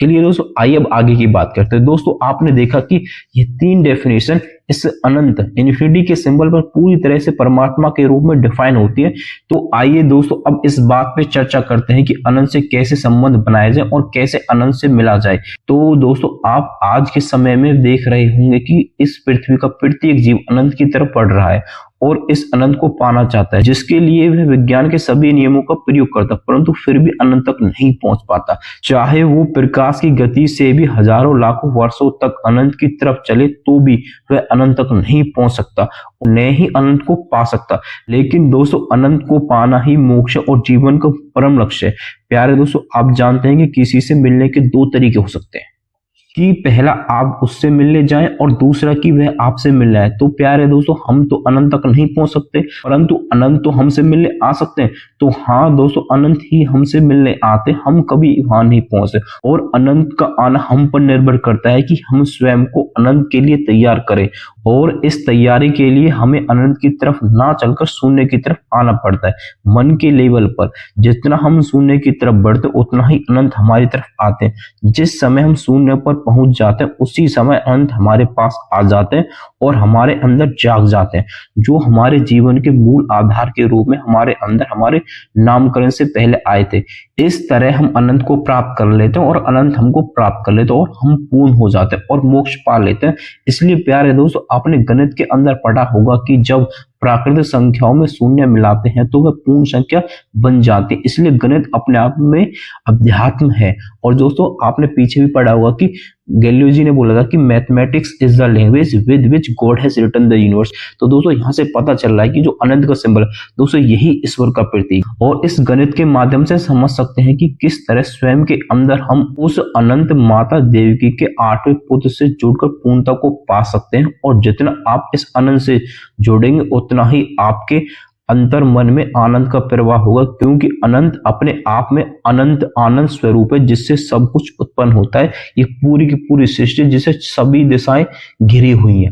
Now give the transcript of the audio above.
चलिए दोस्तों, आइए अब आगे की बात करते हैं। दोस्तों, आपने देखा कि ये तीन डेफिनेशन इस अनंत इन्फिनिटी के सिंबल पर पूरी तरह से परमात्मा के रूप में डिफाइन होती है। तो आइए दोस्तों, अब इस बात पे चर्चा करते हैं कि अनंत से कैसे संबंध बनाया जाए और कैसे अनंत से मिला जाए। तो दोस्तों, आप आज के समय में देख रहे होंगे कि इस पृथ्वी का प्रत्येक जीव अनंत की तरफ बढ़ रहा है और इस अनंत को पाना चाहता है, जिसके लिए वह विज्ञान के सभी नियमों का प्रयोग करता, परंतु फिर भी अनंत तक नहीं पहुंच पाता। चाहे वो प्रकाश की गति से भी हजारों लाखों वर्षों तक अनंत की तरफ चले तो भी वह अनंत तक नहीं पहुंच सकता, न ही अनंत को पा सकता। लेकिन दोस्तों, अनंत को पाना ही मोक्ष और जीवन का परम लक्ष्य है। प्यारे दोस्तों, आप जानते हैं कि किसी से मिलने के दो तरीके हो सकते हैं, कि पहला आप उससे मिलने जाएं और दूसरा कि वह आपसे मिलने आए। तो प्यारे दोस्तों, हम तो अनंत तक नहीं पहुंच सकते, परंतु अनंत तो हमसे मिलने आ सकते हैं। तो हाँ दोस्तों, अनंत ही हमसे मिलने आते, हम कभी वहां नहीं पहुंचते। और अनंत का आना हम पर निर्भर करता है कि हम स्वयं को अनंत के लिए तैयार करें, और इस तैयारी के लिए हमें अनंत की तरफ ना चलकर शून्य की तरफ आना पड़ता है। मन के लेवल पर जितना हम शून्य की तरफ बढ़ते उतना ही अनंत हमारी तरफ आते हैं। जिस समय हम शून्य पर पहुंच जाते हैं उसी समय अनंत हमारे पास आ जाते हैं और हमारे अंदर जाग जाते हैं, जो हमारे जीवन के मूल आधार के रूप में हमारे अंदर हमारे नामकरण से पहले आए थे। इस तरह हम अनंत को प्राप्त कर लेते हैं और अनंत हमको प्राप्त कर लेते हैं और हम पूर्ण हो जाते हैं और मोक्ष पा लेते हैं। इसलिए प्यारे दोस्तों, आपने गणित के अंदर पढ़ा होगा कि जब प्राकृतिक संख्याओं में शून्य मिलाते हैं तो वह पूर्ण संख्या बन जाती है। इसलिए गणित अपने आप में अध्यात्म है। और दोस्तों, आपने पीछे भी पढ़ा होगा कि गैलीलियो जी ने बोला था कि mathematics is the language with which God has written the universe. तो दोस्तों, यहाँ से पता चल रहा है कि जो अनंत का सिंबल है दोस्तों, यही ईश्वर का प्रतीक। और इस गणित के माध्यम से समझ सकते हैं कि किस तरह स्वयं के अंदर हम उस अनंत माता देवकी के 8वें पुत्र से जुड़कर पूर्णता को पा सकते हैं। और जितना आप इस अनंत से जुड़ेंगे उतना ही आपके अंतर मन में आनंद का प्रवाह होगा, क्योंकि अनंत अपने आप में अनंत आनंद स्वरूप है, जिससे सब कुछ उत्पन्न होता है। ये पूरी की पूरी सृष्टि जिसे सभी दिशाएं घिरी हुई हैं।